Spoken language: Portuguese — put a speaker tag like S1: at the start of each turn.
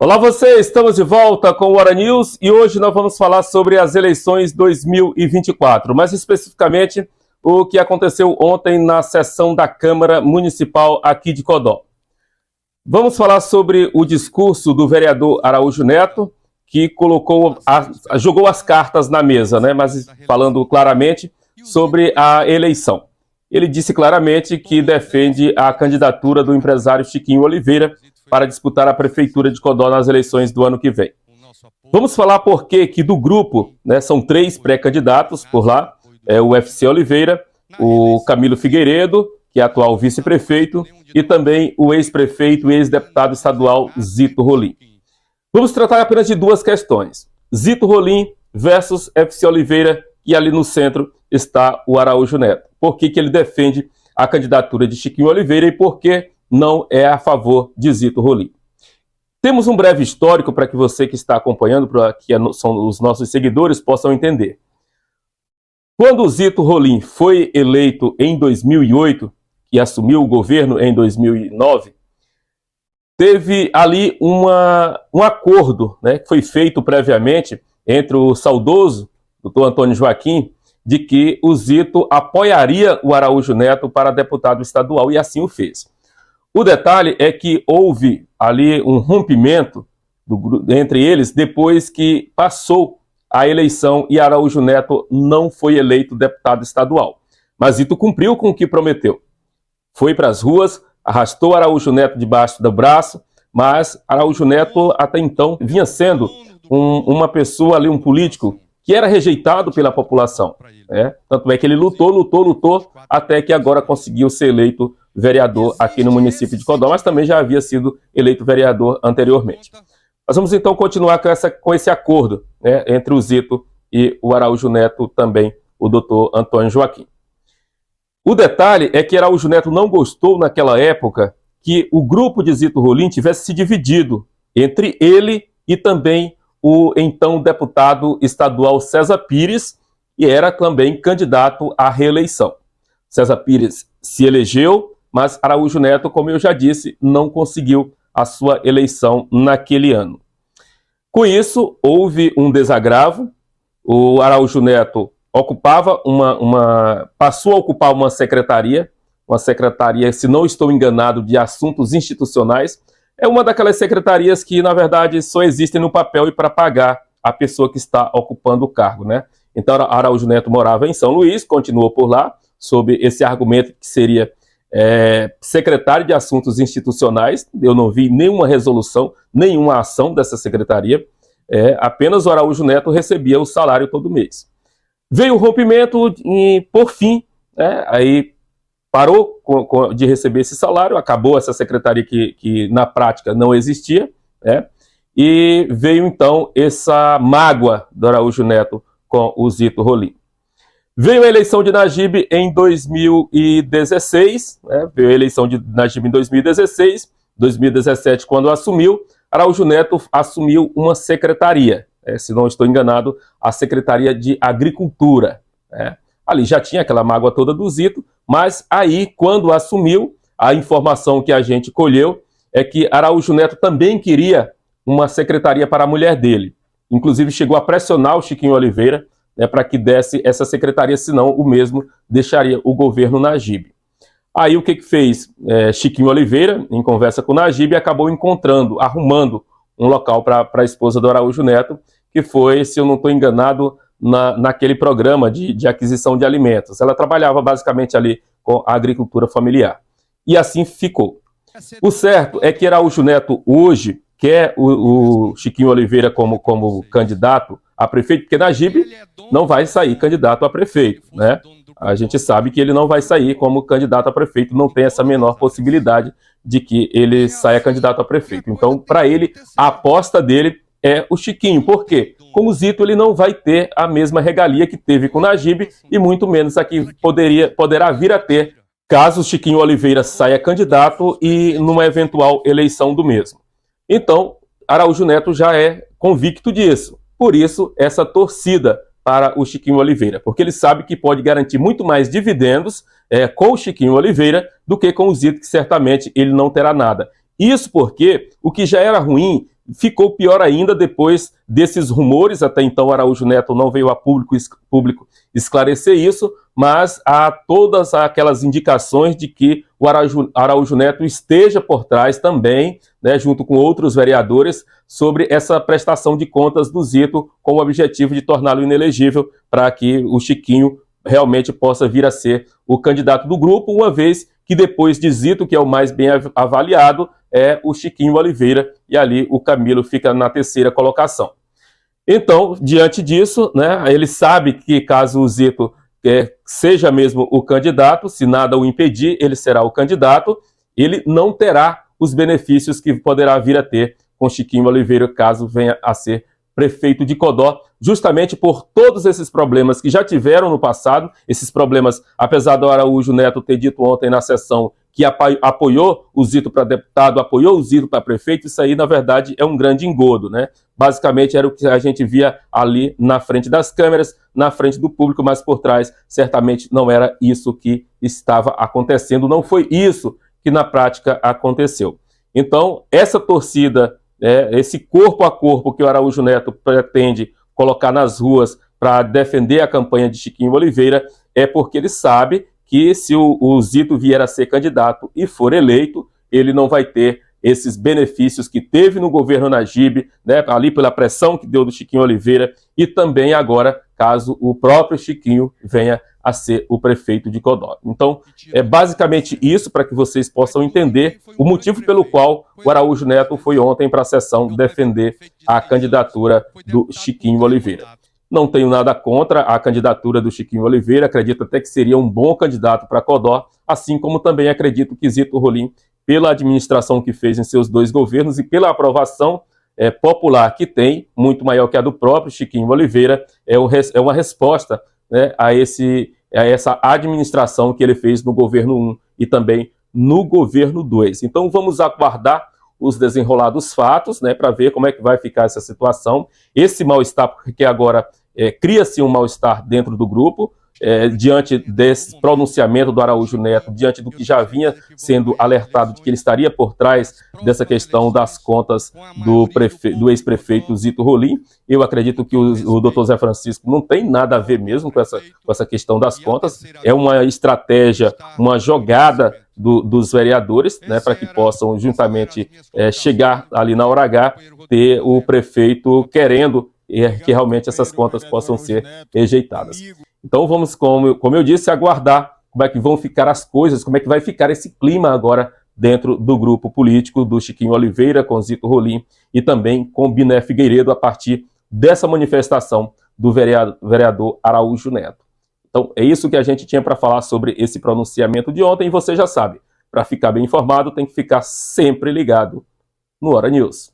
S1: Olá você, estamos de volta com o Hora News e hoje nós vamos falar sobre as eleições 2024, mais especificamente o que aconteceu ontem na sessão da Câmara Municipal aqui de Codó. Vamos falar sobre o discurso do vereador Araújo Neto, que jogou as cartas na mesa, né? Mas falando claramente sobre a eleição. Ele disse claramente que defende a candidatura do empresário Chiquinho Oliveira para disputar a prefeitura de Codó nas eleições do ano que vem. Vamos falar por que do grupo, né, são 3 pré-candidatos por lá, o FC Oliveira, o Camilo Figueiredo, que é atual vice-prefeito, e também o ex-prefeito e ex-deputado estadual Zito Rolim. Vamos tratar apenas de 2 questões. Zito Rolim versus FC Oliveira, e ali no centro está o Araújo Neto. Por que ele defende a candidatura de Chiquinho Oliveira e por que não é a favor de Zito Rolim? Temos um breve histórico para que você que está acompanhando, para que são os nossos seguidores, possam entender. Quando o Zito Rolim foi eleito em 2008 e assumiu o governo em 2009, teve ali um acordo, né, que foi feito previamente entre o saudoso doutor Antônio Joaquim, de que o Zito apoiaria o Araújo Neto para deputado estadual, e assim o fez. O detalhe é que houve ali um rompimento entre eles depois que passou a eleição e Araújo Neto não foi eleito deputado estadual. Mas Zito cumpriu com o que prometeu. Foi para as ruas, arrastou Araújo Neto debaixo do braço, mas Araújo Neto até então vinha sendo uma pessoa ali, um político que era rejeitado pela população. Tanto é que ele lutou, até que agora conseguiu ser eleito vereador aqui no município de Codó, mas também já havia sido eleito vereador anteriormente. Nós vamos então continuar com esse acordo, né, entre o Zito e o Araújo Neto, também o doutor Antônio Joaquim. O detalhe é que Araújo Neto não gostou naquela época que o grupo de Zito Rolim tivesse se dividido entre ele e também o então deputado estadual César Pires, e era também candidato à reeleição. César Pires se elegeu, mas Araújo Neto, como eu já disse, não conseguiu a sua eleição naquele ano. Com isso, houve um desagravo. O Araújo Neto passou a ocupar uma secretaria, se não estou enganado, de assuntos institucionais. É uma daquelas secretarias que, na verdade, só existem no papel e para pagar a pessoa que está ocupando o cargo, né? Então, Araújo Neto morava em São Luís, continuou por lá, sob esse argumento que seria secretário de Assuntos Institucionais. Eu não vi nenhuma resolução, nenhuma ação dessa secretaria. Apenas o Araújo Neto recebia o salário todo mês. Veio o rompimento e, por fim, aí parou de receber esse salário, acabou essa secretaria que na prática não existia, e veio então essa mágoa do Araújo Neto com o Zito Rolim. Veio a eleição de Najib em 2016, veio a eleição de Najib em 2016, 2017, quando assumiu, Araújo Neto assumiu uma secretaria, se não estou enganado, a Secretaria de Agricultura. Ali já tinha aquela mágoa toda do Zito, mas aí, quando assumiu, a informação que a gente colheu é que Araújo Neto também queria uma secretaria para a mulher dele. Inclusive, chegou a pressionar o Chiquinho Oliveira, para que desse essa secretaria, senão o mesmo deixaria o governo Najib. Aí o que fez Chiquinho Oliveira, em conversa com o Najib, acabou arrumando um local para a esposa do Araújo Neto, que foi, se eu não estou enganado, naquele programa de aquisição de alimentos. Ela trabalhava basicamente ali com a agricultura familiar. E assim ficou. O certo é que Araújo Neto hoje quer o Chiquinho Oliveira como candidato a prefeito, porque Najib não vai sair candidato a prefeito, né? A gente sabe que ele não vai sair como candidato a prefeito, não tem essa menor possibilidade de que ele saia candidato a prefeito. Então, para ele, a aposta dele é o Chiquinho. Por quê? Com o Zito, ele não vai ter a mesma regalia que teve com o Najib, e muito menos a que poderá vir a ter caso o Chiquinho Oliveira saia candidato e numa eventual eleição do mesmo. Então, Araújo Neto já é convicto disso. Por isso, essa torcida para o Chiquinho Oliveira, porque ele sabe que pode garantir muito mais dividendos com o Chiquinho Oliveira do que com o Zito, que certamente ele não terá nada. Isso porque o que já era ruim ficou pior ainda depois desses rumores. Até então Araújo Neto não veio a público esclarecer isso, mas há todas aquelas indicações de que o Araújo Neto esteja por trás também, né, junto com outros vereadores, sobre essa prestação de contas do Zito, com o objetivo de torná-lo inelegível, para que o Chiquinho realmente possa vir a ser o candidato do grupo, uma vez que depois de Zito, que é o mais bem avaliado, é o Chiquinho Oliveira, e ali o Camilo fica na terceira colocação. Então, diante disso, né, ele sabe que caso o Zito seja mesmo o candidato, se nada o impedir, ele será o candidato, ele não terá os benefícios que poderá vir a ter com Chiquinho Oliveira, caso venha a ser prefeito de Codó, justamente por todos esses problemas que já tiveram no passado, esses problemas, apesar do Araújo Neto ter dito ontem na sessão que apoiou o Zito para deputado, apoiou o Zito para prefeito, isso aí, na verdade, é um grande engodo, né? Basicamente, era o que a gente via ali na frente das câmeras, na frente do público, mas por trás, certamente, não era isso que estava acontecendo, não foi isso que, na prática, aconteceu. Então, essa torcida, esse corpo a corpo que o Araújo Neto pretende colocar nas ruas para defender a campanha de Chiquinho Oliveira, é porque ele sabe que se o Zito vier a ser candidato e for eleito, ele não vai ter esses benefícios que teve no governo Najib, né, ali pela pressão que deu do Chiquinho Oliveira, e também agora, caso o próprio Chiquinho venha a ser o prefeito de Codó. Então, é basicamente isso, para que vocês possam entender o motivo pelo qual o Araújo Neto foi ontem para a sessão defender a candidatura do Chiquinho Oliveira. Não tenho nada contra a candidatura do Chiquinho Oliveira, acredito até que seria um bom candidato para Codó, assim como também acredito que Zito Rolim, pela administração que fez em seus 2 governos e pela aprovação popular que tem, muito maior que a do próprio Chiquinho Oliveira, é uma resposta, né, a essa administração que ele fez no governo 1 e também no governo 2. Então vamos aguardar os desenrolados fatos, né, para ver como é que vai ficar essa situação. Esse mal-estar, porque agora cria-se um mal-estar dentro do grupo, diante desse pronunciamento do Araújo Neto, diante do que já vinha sendo alertado de que ele estaria por trás dessa questão das contas do ex-prefeito Zito Rolim. Eu acredito que o doutor Zé Francisco não tem nada a ver mesmo com essa questão das contas. É uma estratégia, uma jogada dos vereadores, né, para que possam juntamente chegar ali na hora H, ter o prefeito querendo que realmente essas contas possam ser rejeitadas. Então vamos, como eu disse, aguardar como é que vão ficar as coisas, como é que vai ficar esse clima agora dentro do grupo político do Chiquinho Oliveira, com Zito Rolim e também com Biné Figueiredo, a partir dessa manifestação do vereador Araújo Neto. Então é isso que a gente tinha para falar sobre esse pronunciamento de ontem, e você já sabe, para ficar bem informado tem que ficar sempre ligado no Hora News.